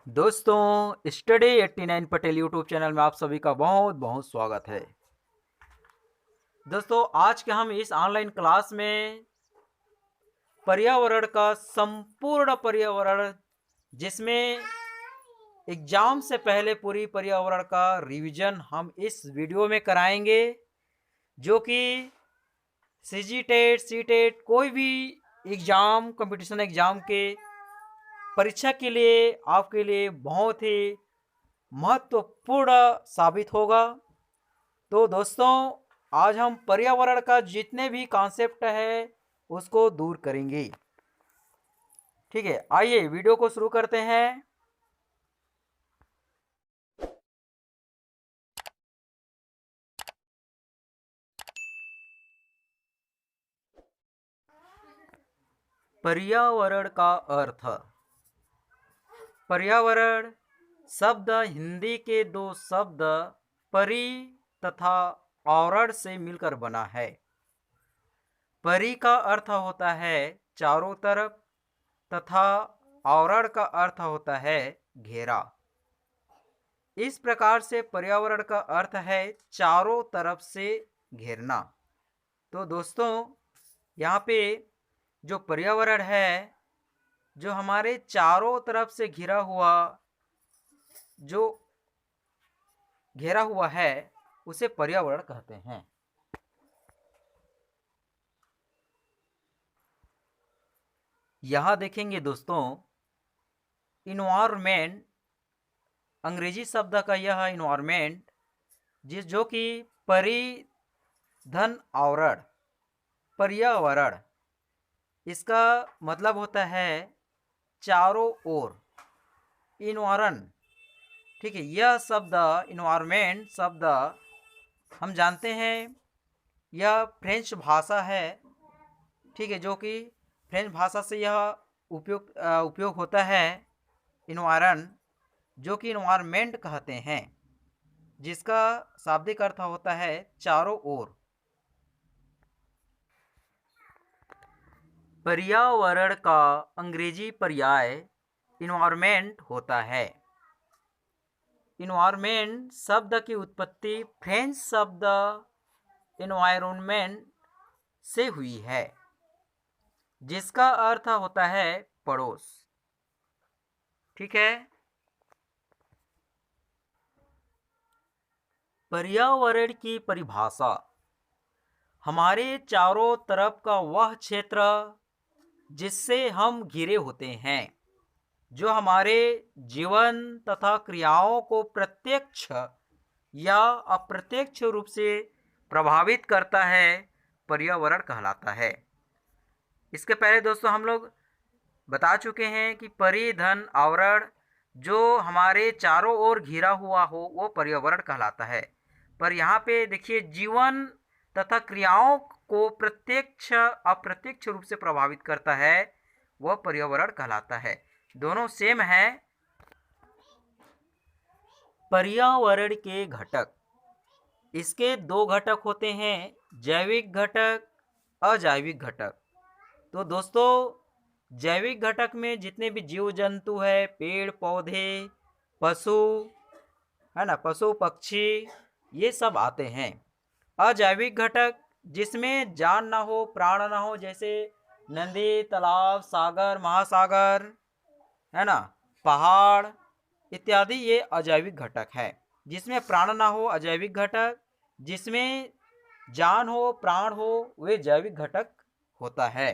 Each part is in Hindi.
दोस्तों, स्टडी 89 पटेल यूट्यूब चैनल में आप सभी का बहुत बहुत स्वागत है। दोस्तों, आज के हम इस ऑनलाइन क्लास में पर्यावरण का संपूर्ण पर्यावरण, जिसमें एग्जाम से पहले पूरी पर्यावरण का रिवीजन हम इस वीडियो में कराएंगे, जो कि सीजीटेट सीटेट कोई भी एग्जाम, कंपटीशन एग्जाम के परीक्षा के लिए आपके लिए बहुत ही महत्वपूर्ण साबित होगा। तो दोस्तों, आज हम पर्यावरण का जितने भी कॉन्सेप्ट है उसको दूर करेंगे। ठीक है, आइए वीडियो को शुरू करते हैं। पर्यावरण का अर्थ। पर्यावरण शब्द हिंदी के दो शब्द परि तथा आवरण से मिलकर बना है। परि का अर्थ होता है चारों तरफ तथा आवरण का अर्थ होता है घेरा। इस प्रकार से पर्यावरण का अर्थ है चारों तरफ से घेरना। तो दोस्तों, यहाँ पे जो पर्यावरण है, जो हमारे चारों तरफ से घेरा हुआ है, उसे पर्यावरण कहते हैं। यहाँ देखेंगे दोस्तों, इन्वायरमेंट, अंग्रेजी शब्द का यह इन्वायरमेंट जो कि परिधन आवरण, पर्यावरण, इसका मतलब होता है चारों ओर, इन्वायरन। ठीक है, यह शब्द इन्वायरमेंट शब्द हम जानते हैं, यह फ्रेंच भाषा है। ठीक है, जो कि फ्रेंच भाषा से यह उपयोग होता है, इन्वायरन, जो कि इन्वायरमेंट कहते हैं, जिसका शाब्दिक अर्थ होता है चारों ओर। पर्यावरण का अंग्रेजी पर्याय इन्वायरमेंट होता है। इन्वायरमेंट शब्द की उत्पत्ति फ्रेंच शब्द एनवायरनमेंट से हुई है, जिसका अर्थ होता है पड़ोस। ठीक है, पर्यावरण की परिभाषा हमारे चारों तरफ का वह क्षेत्र जिससे हम घिरे होते हैं, जो हमारे जीवन तथा क्रियाओं को प्रत्यक्ष या अप्रत्यक्ष रूप से प्रभावित करता है, पर्यावरण कहलाता है। इसके पहले दोस्तों हम लोग बता चुके हैं कि परिधन आवरण जो हमारे चारों ओर घिरा हुआ हो वो पर्यावरण कहलाता है। पर यहाँ पे देखिए, जीवन तथा क्रियाओं को प्रत्यक्ष अप्रत्यक्ष रूप से प्रभावित करता है, वह पर्यावरण कहलाता है। दोनों सेम है। पर्यावरण के घटक, इसके दो घटक होते हैं, जैविक घटक, अजैविक घटक। तो दोस्तों, जैविक घटक में जितने भी जीव जंतु है, पेड़ पौधे, पशु, है ना, पशु पक्षी, ये सब आते हैं। अजैविक घटक जिसमें जान ना हो, प्राण ना हो, जैसे नदी, तालाब, सागर, महासागर, है ना, पहाड़ इत्यादि, ये अजैविक घटक है। जिसमें प्राण ना हो अजैविक घटक, जिसमें जान हो, प्राण हो, वे जैविक घटक होता है।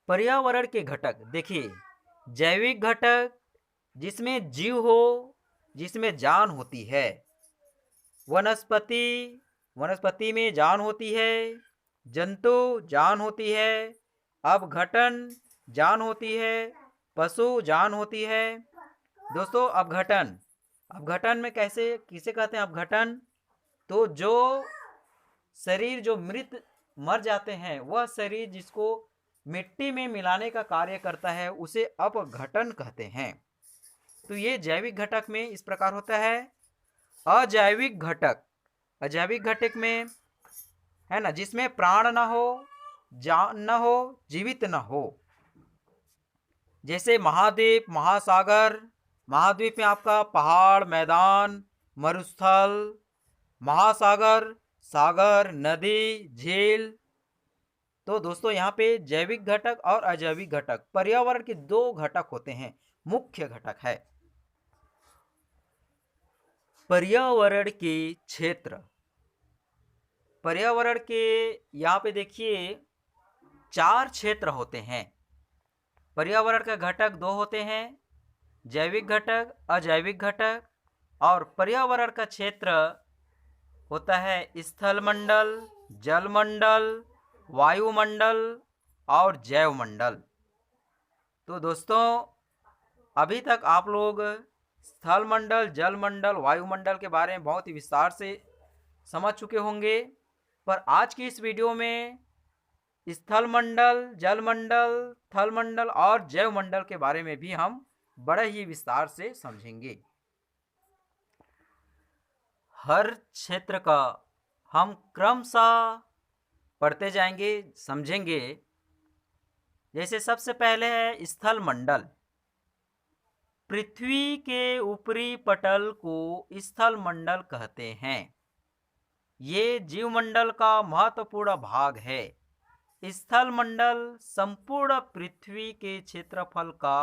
पर्यावरण के घटक देखिए, जैविक घटक जिसमें जीव हो, जिसमें जान होती है। वनस्पति, वनस्पति में जान होती है। जंतु, जान होती है। अपघटन, जान होती है। पशु, जान होती है। दोस्तों, अपघटन, अपघटन में किसे कहते हैं अपघटन? तो जो शरीर जो मर जाते हैं, वह शरीर जिसको मिट्टी में मिलाने का कार्य करता है, उसे अपघटन कहते हैं। तो ये जैविक घटक में इस प्रकार होता है। अजैविक घटक, अजैविक घटक में, है ना, जिसमें प्राण ना हो, जान ना हो, जीवित ना हो। जैसे महाद्वीप, महासागर। महाद्वीप में आपका पहाड़, मैदान, मरुस्थल। महासागर, सागर, नदी, झील। तो दोस्तों यहाँ पे जैविक घटक और अजैविक घटक, पर्यावरण के दो घटक होते हैं, मुख्य घटक है। पर्यावरण के क्षेत्र। पर्यावरण के यहाँ पे देखिए 4 क्षेत्र होते हैं। पर्यावरण का घटक 2 होते हैं, जैविक घटक, अजैविक घटक। और पर्यावरण का क्षेत्र होता है स्थलमंडल, जलमंडल, वायुमंडल और जैवमंडल। तो दोस्तों अभी तक आप लोग स्थलमंडल, जलमंडल, वायुमंडल के बारे में बहुत ही विस्तार से समझ चुके होंगे। पर आज की इस वीडियो में स्थलमंडल, जलमंडल, थलमंडल और जैवमंडल के बारे में भी हम बड़े ही विस्तार से समझेंगे। हर क्षेत्र का हम क्रमशः पढ़ते जाएंगे, समझेंगे। जैसे सबसे पहले है स्थलमंडल। पृथ्वी के ऊपरी पटल को स्थलमंडल कहते हैं। ये जीवमंडल का महत्वपूर्ण भाग है। स्थलमंडल संपूर्ण पृथ्वी के क्षेत्रफल का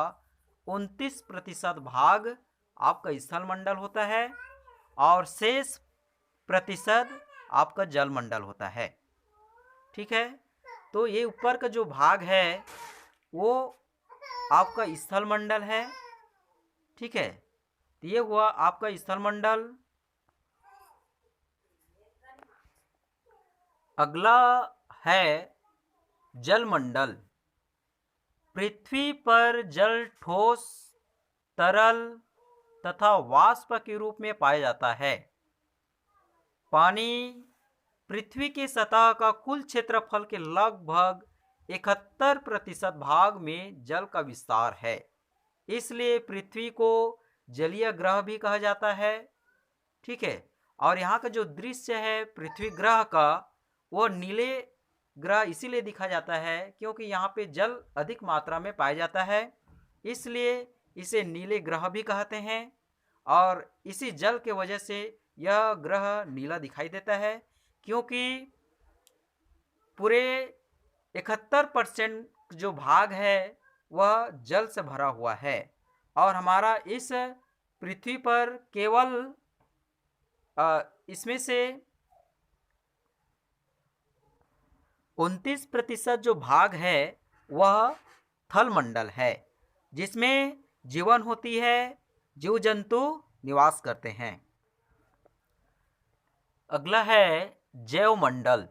29% भाग आपका स्थलमंडल होता है और शेष प्रतिशत आपका जलमंडल होता है। ठीक है, तो ये ऊपर का जो भाग है वो आपका स्थलमंडल है। ठीक है, तो ये हुआ आपका स्थलमंडल। अगला है जलमंडल। पृथ्वी पर जल ठोस, तरल तथा वाष्प के रूप में पाया जाता है। पानी पृथ्वी की सतह का कुल क्षेत्रफल के लगभग 71% भाग में जल का विस्तार है। इसलिए पृथ्वी को जलीय ग्रह भी कहा जाता है। ठीक है, और यहाँ का जो दृश्य है पृथ्वी ग्रह का, वो नीले ग्रह इसीलिए दिखा जाता है क्योंकि यहाँ पे जल अधिक मात्रा में पाया जाता है, इसलिए इसे नीले ग्रह भी कहते हैं। और इसी जल के वजह से यह ग्रह नीला दिखाई देता है, क्योंकि पूरे 71% जो भाग है वह जल से भरा हुआ है। और हमारा इस पृथ्वी पर केवल इसमें से 29% जो भाग है वह थलमंडल है, जिसमें जीवन होती है, जीव जंतु निवास करते हैं। अगला है जैवमंडल।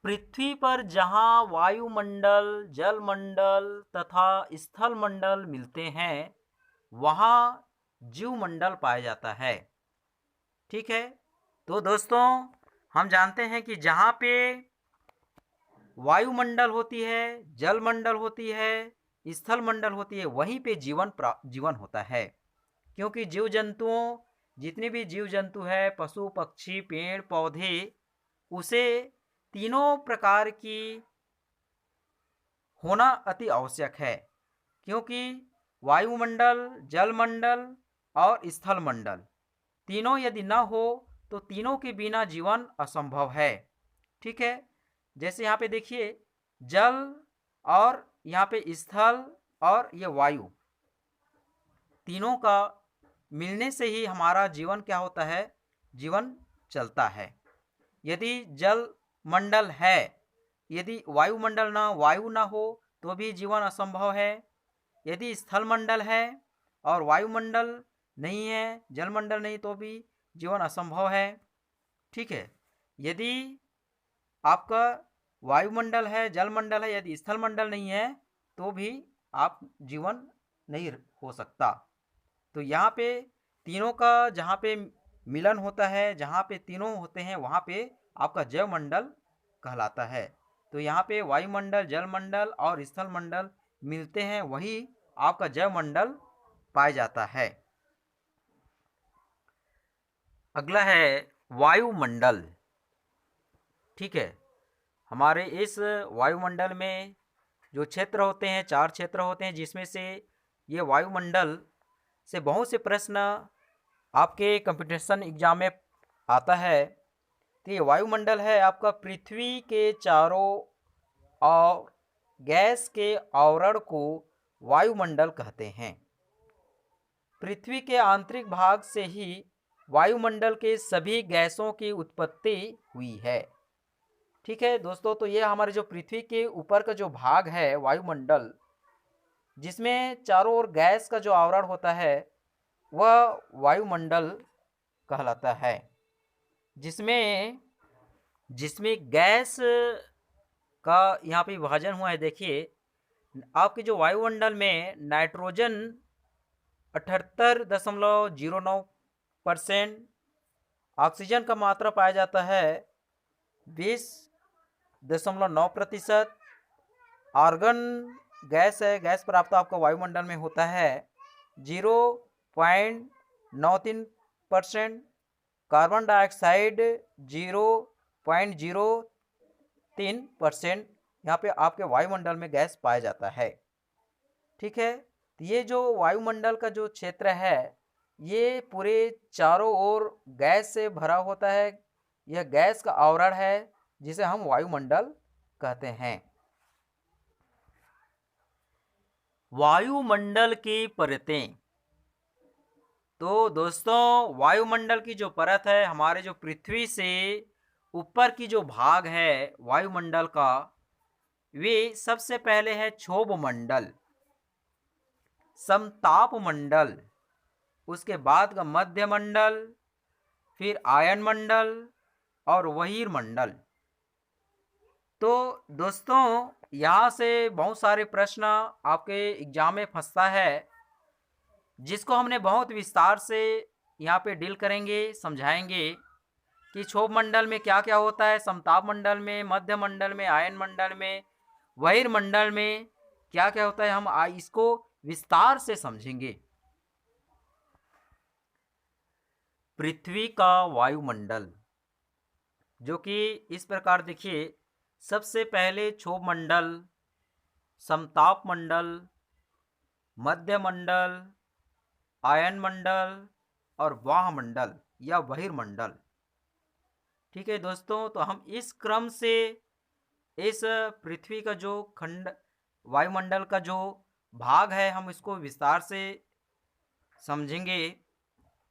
पृथ्वी पर जहाँ वायुमंडल, जलमंडल तथा स्थलमंडल मिलते हैं वहाँ जीवमंडल पाया जाता है। ठीक है, तो दोस्तों हम जानते हैं कि जहाँ पे वायुमंडल होती है, जलमंडल होती है, स्थलमंडल होती है, वहीं पे जीवन होता है। क्योंकि जीव जंतुओं, जितने भी जीव जंतु है, पशु पक्षी पेड़ पौधे, उसे तीनों प्रकार की होना अति आवश्यक है। क्योंकि वायुमंडल, जलमंडल और स्थलमंडल तीनों यदि न हो तो तीनों के बिना जीवन असंभव है। ठीक है, जैसे यहाँ पे देखिए जल और यहाँ पे स्थल और ये वायु, तीनों का मिलने से ही हमारा जीवन क्या होता है, जीवन चलता है। यदि जल मंडल है, यदि वायुमंडल ना, वायु ना हो तो भी जीवन असंभव है। यदि स्थलमंडल है और वायुमंडल नहीं है, जलमंडल नहीं, तो भी जीवन असंभव है। ठीक है, यदि आपका वायुमंडल है, जलमंडल है, यदि स्थलमंडल नहीं है तो भी आप जीवन नहीं हो सकता। तो यहाँ पे तीनों का जहाँ पे मिलन होता है, जहाँ पे तीनों होते हैं वहाँ पे आपका जैवमंडल कहलाता है। तो यहाँ पे वायुमंडल, जलमंडल और स्थलमंडल मिलते हैं, वही आपका जैवमंडल पाया जाता है। अगला है वायुमंडल। ठीक है, हमारे इस वायुमंडल में जो क्षेत्र होते हैं, 4 क्षेत्र होते हैं, जिसमें से ये वायुमंडल से बहुत से प्रश्न आपके कंपटीशन एग्जाम में आता है। तो ये वायुमंडल है आपका पृथ्वी के चारों और गैस के आवरण को वायुमंडल कहते हैं। पृथ्वी के आंतरिक भाग से ही वायुमंडल के सभी गैसों की उत्पत्ति हुई है। ठीक है दोस्तों, तो ये हमारे जो पृथ्वी के ऊपर का जो भाग है वायुमंडल, जिसमें चारों ओर गैस का जो आवरण होता है वह वायुमंडल कहलाता है। जिसमें जिसमें गैस का यहाँ पे विभाजन हुआ है। देखिए, आपके जो वायुमंडल में नाइट्रोजन 78.09%, ऑक्सीजन का मात्रा पाया जाता है 20.9%, आर्गन गैस है, गैस प्राप्त आपका वायुमंडल में होता है 0.93%, कार्बन डाइऑक्साइड 0.03% यहाँ पे आपके वायुमंडल में गैस पाया जाता है। ठीक है, तो ये जो वायुमंडल का जो क्षेत्र है ये पूरे चारों ओर गैस से भरा होता है। यह गैस का आवरण है जिसे हम वायुमंडल कहते हैं। वायुमंडल की परतें। तो दोस्तों, वायुमंडल की जो परत है, हमारे जो पृथ्वी से ऊपर की जो भाग है वायुमंडल का, वे सबसे पहले है क्षोभ मंडल, समताप मंडल, उसके बाद का मध्य मंडल, फिर आयन मंडल और वहीर मंडल। तो दोस्तों, यहाँ से बहुत सारे प्रश्न आपके एग्जाम में फंसता है, जिसको हमने बहुत विस्तार से यहाँ पे डील करेंगे, समझाएंगे कि क्षोभ मंडल में क्या क्या होता है, समताप मंडल में, मध्य मंडल में, आयन मंडल में, वहीर मंडल में क्या क्या होता है। हम इसको विस्तार से समझेंगे। पृथ्वी का वायुमंडल जो कि इस प्रकार देखिए, सबसे पहले क्षोभ मंडल, समताप मंडल, मध्य मंडल, आयन मंडल और वाह मंडल या वहीर मंडल। ठीक है दोस्तों, तो हम इस क्रम से इस पृथ्वी का जो खंड वायुमंडल का जो भाग है हम इसको विस्तार से समझेंगे।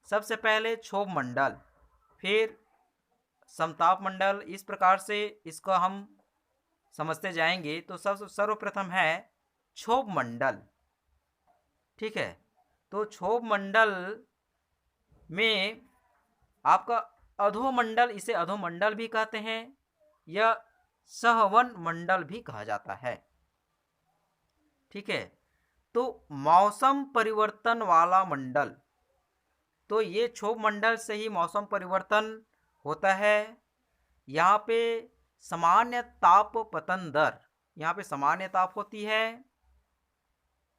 सबसे पहले क्षोभ मंडल, फिर समताप मंडल, इस प्रकार से इसको हम समझते जाएंगे। तो सर्वप्रथम है क्षोभ मंडल। ठीक है, तो क्षोभ मंडल में आपका अधोमंडल, इसे अधोमंडल भी कहते हैं या सहवन मंडल भी कहा जाता है। ठीक है, तो मौसम परिवर्तन वाला मंडल, तो ये क्षोभ मंडल से ही मौसम परिवर्तन होता है। यहाँ पे सामान्य ताप पतन दर, यहाँ पे सामान्य ताप होती है।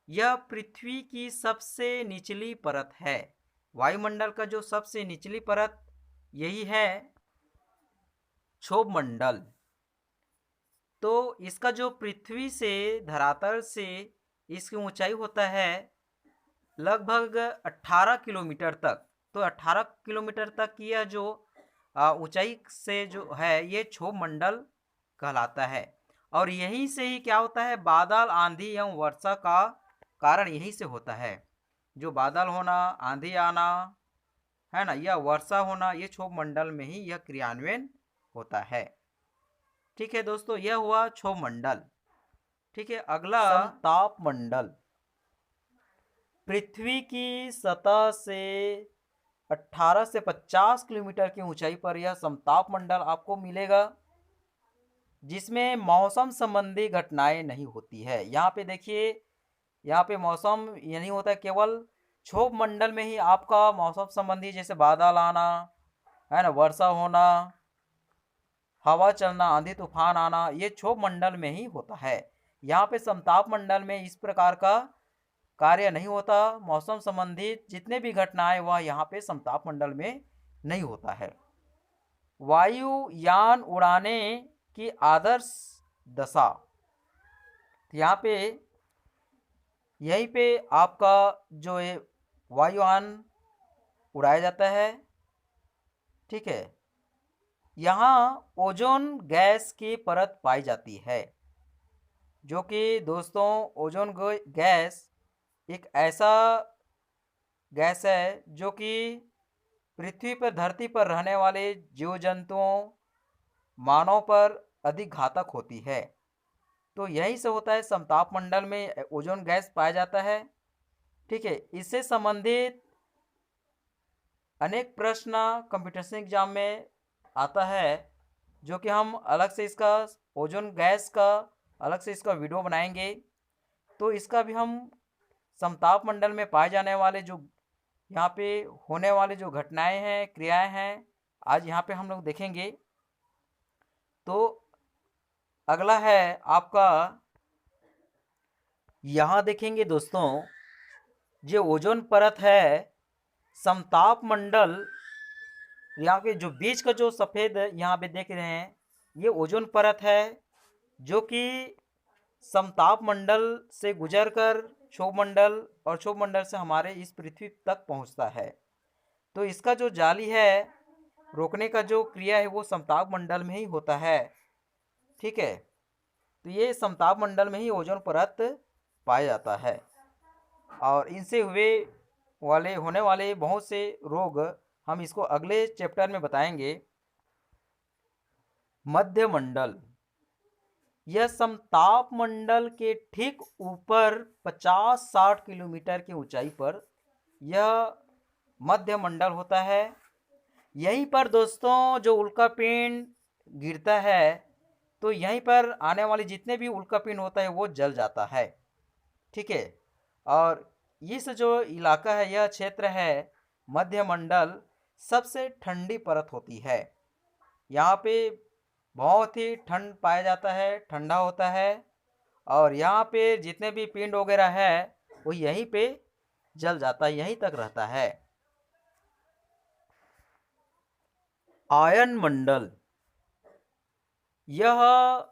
यह पृथ्वी की सबसे निचली परत है। वायुमंडल का जो सबसे निचली परत यही है क्षोभ मंडल। तो इसका जो पृथ्वी से धरातल से इसकी ऊंचाई होता है लगभग 18 किलोमीटर तक। तो 18 किलोमीटर तक की यह जो ऊंचाई से जो है ये क्षोभ मंडल कहलाता है। और यहीं से ही क्या होता है, बादल, आंधी एवं वर्षा का कारण यहीं से होता है। जो बादल होना, आंधी आना है ना, यह वर्षा होना, ये क्षोभ मंडल में ही यह क्रियान्वयन होता है। ठीक है दोस्तों, यह हुआ क्षोभ मंडल। ठीक है, अगला समताप मंडल। पृथ्वी की सतह से 18 से 50 किलोमीटर की ऊंचाई पर यह समताप मंडल आपको मिलेगा, जिसमें मौसम संबंधी घटनाएं नहीं होती है। यहाँ पे देखिए, यहाँ पे मौसम ये नहीं होता है, केवल क्षोभ मंडल में ही आपका मौसम संबंधी जैसे बादल आना है ना, वर्षा होना, हवा चलना, आंधी तूफान आना, ये क्षोभ मंडल में ही होता है। यहाँ पे समताप मंडल में इस प्रकार का कार्य नहीं होता। मौसम संबंधित जितने भी घटनाएं वह यहाँ पे समताप मंडल में नहीं होता है। वायुयान उड़ाने की आदर्श दशा, तो यहाँ पे यहीं पे आपका जो है वायुयान उड़ाया जाता है। ठीक है, यहाँ ओजोन गैस की परत पाई जाती है, जो कि दोस्तों ओजोन गैस एक ऐसा गैस है जो कि पृथ्वी पर, धरती पर रहने वाले जीव जंतुओं, मानव पर अधिक घातक होती है। तो यही से होता है, समताप मंडल में ओजोन गैस पाया जाता है। ठीक है, इससे संबंधित अनेक प्रश्न कंप्यूटर एग्जाम में आता है, जो कि हम अलग से इसका ओजोन गैस का अलग से इसका वीडियो बनाएंगे। तो इसका भी हम समताप मंडल में पाए जाने वाले जो यहाँ पे होने वाले जो घटनाएं हैं, क्रियाएं हैं, आज यहाँ पे हम लोग देखेंगे। तो अगला है आपका, यहाँ देखेंगे दोस्तों, जो ओजोन परत है, समताप मंडल, यहाँ के जो बीच का जो सफ़ेद यहाँ पे देख रहे हैं, ये ओजोन परत है, जो कि समताप मंडल से गुजरकर क्षोभ मंडल और क्षोभ मंडल से हमारे इस पृथ्वी तक पहुंचता है। तो इसका जो जाली है, रोकने का जो क्रिया है, वो समताप मंडल में ही होता है। ठीक है, तो ये समताप मंडल में ही ओजोन परत पाया जाता है, और इनसे होने वाले बहुत से रोग हम इसको अगले चैप्टर में बताएंगे। मध्य मंडल, यह समताप मंडल के ठीक ऊपर 50-60 किलोमीटर की ऊंचाई पर यह मध्य मंडल होता है। यहीं पर दोस्तों जो उल्कापिंड गिरता है, तो यहीं पर आने वाले जितने भी उल्कापिंड होता है वो जल जाता है। ठीक है, और इस जो इलाका है, यह क्षेत्र है मध्य मंडल, सबसे ठंडी परत होती है। यहाँ पे बहुत ही ठंड पाया जाता है, ठंडा होता है, और यहाँ पे जितने भी पिंड वगैरह है वो यहीं पे जल जाता है, यहीं तक रहता है। आयन मंडल, यह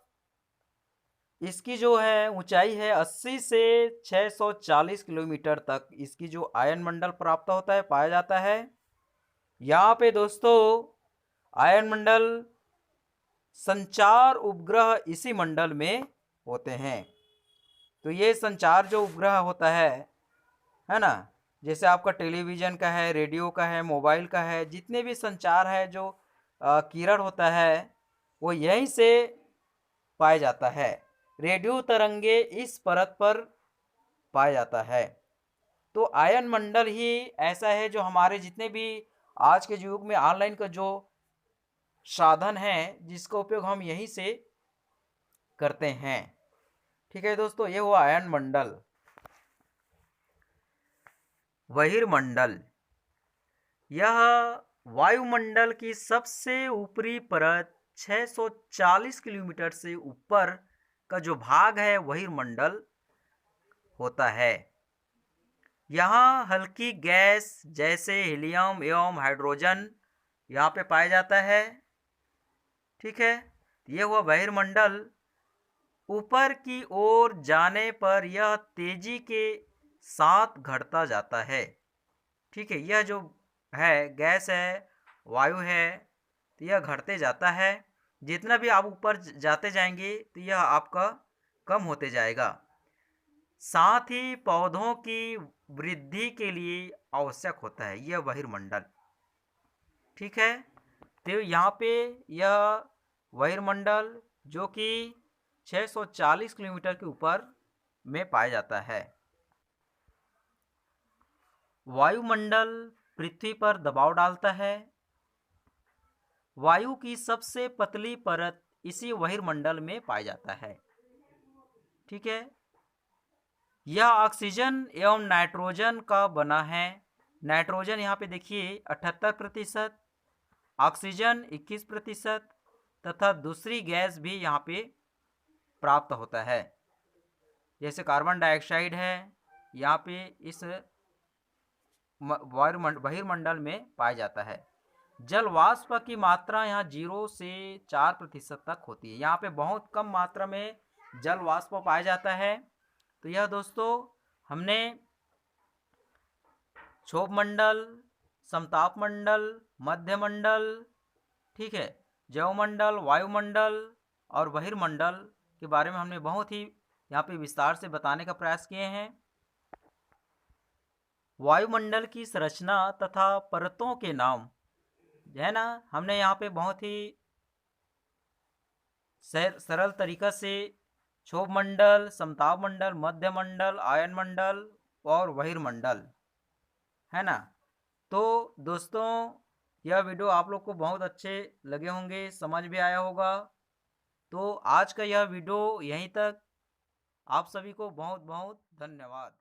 इसकी जो है ऊंचाई है 80 से 640 किलोमीटर तक इसकी जो आयन मंडल प्राप्त होता है, पाया जाता है। यहाँ पे दोस्तों आयन मंडल, संचार उपग्रह इसी मंडल में होते हैं। तो ये संचार जो उपग्रह होता है ना, जैसे आपका टेलीविज़न का है, रेडियो का है, मोबाइल का है, जितने भी संचार है, जो किरण होता है, वो यहीं से पाया जाता है। रेडियो तरंगे इस परत पर पाया जाता है। तो आयन मंडल ही ऐसा है जो हमारे जितने भी आज के युग में ऑनलाइन का जो साधन है, जिसका उपयोग हम यहीं से करते हैं। ठीक है दोस्तों, ये हुआ आयन मंडल। बहिर्मंडल, यह वायुमंडल की सबसे ऊपरी परत 640 किलोमीटर से ऊपर का जो भाग है वही मंडल होता है। यहाँ हल्की गैस जैसे हीलियम एवं हाइड्रोजन यहाँ पे पाया जाता है। ठीक है, ये हुआ बहिर्मंडल। ऊपर की ओर जाने पर यह तेजी के साथ घटता जाता है। ठीक है, यह जो है गैस है, वायु है, तो यह घटते जाता है। जितना भी आप ऊपर जाते जाएंगे तो यह आपका कम होते जाएगा। साथ ही पौधों की वृद्धि के लिए आवश्यक होता है यह बहिर्मंडल। ठीक है, तो यहाँ पे यह बहिर्मंडल जो कि 640 किलोमीटर के ऊपर में पाया जाता है। वायुमंडल पृथ्वी पर दबाव डालता है। वायु की सबसे पतली परत इसी बहिर्मंडल में पाया जाता है। ठीक है, यह ऑक्सीजन एवं नाइट्रोजन का बना है। नाइट्रोजन यहाँ पे देखिए 78%, ऑक्सीजन 21% तथा दूसरी गैस भी यहाँ पे प्राप्त होता है, जैसे कार्बन डाइऑक्साइड है, यहाँ पे इस बहिर्मंडल में पाया जाता है। जल वाष्प की मात्रा यहाँ 0 से 4% तक होती है। यहाँ पे बहुत कम मात्रा में जल वाष्प पाया जाता है। तो यह दोस्तों हमने क्षोभ मंडल, समताप मंडल, मध्य मंडल, ठीक है, जैवमंडल, वायुमंडल और बहिर्मंडल के बारे में हमने बहुत ही यहाँ पे विस्तार से बताने का प्रयास किए हैं। वायुमंडल की संरचना तथा परतों के नाम है ना, हमने यहाँ पे बहुत ही सरल तरीका से क्षोभ मंडल, समताप मंडल, मध्य मंडल, आयन मंडल और बहिर्मंडल, है ना। तो दोस्तों यह वीडियो आप लोग को बहुत अच्छे लगे होंगे, समझ भी आया होगा। तो आज का यह वीडियो यहीं तक। आप सभी को बहुत बहुत धन्यवाद।